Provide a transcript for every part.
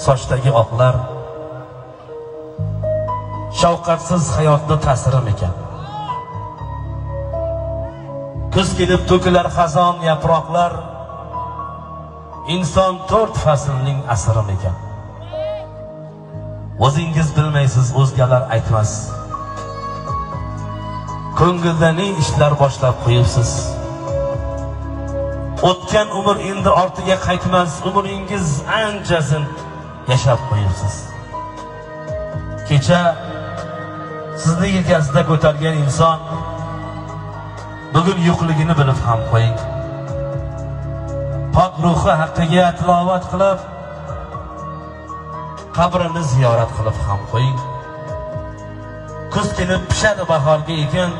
sochdagi oqlar shafqatsiz hayotni ta'sirim ekan. Kuz kelib to'kilar xazon yaproqlar, inson 4 faslning asrim ekan. O'zingiz bilmaysiz, o'zgalar aytmas. Ko'ngilda ne ishlar boshlab qo'yibsiz. O'tgan umr endi ortiga qaytmas, umringiz anchasin yashab qo'yibsiz. Kecha sizni yelkasida ko'targan inson bugun yo'qligini bilib ham qo'ying. Pok ruhi haqqiga tilovat qilib, qabrini ziyorat qilib ham qo'ying. Kuz kelib pishadi bahorga ekan,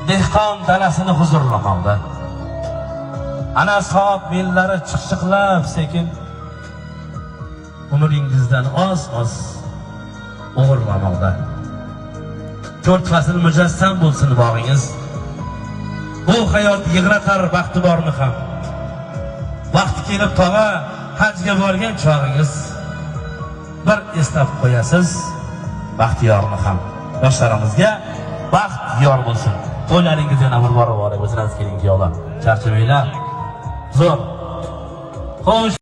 dehqon dalasini huzurlamoqda. Ana soat millari chiqchiqlab sekin umringizdan oz-oz o'g'irlamoqda. 4 fasl mujassam bo'lsin bog'ingiz. Bu hayot yig'ratar baxti bormi ham. Vaqti kelib tog'a hajga borgan chog'ingiz bir eslab qo'yasiz baxtiyorni ham. Yoshlarimizga baxt yor bo'lsin. To'ylaringiz yana bir bor o'zingiz keling diyorlar. Charchamanglar. Zo'r. Xo'sh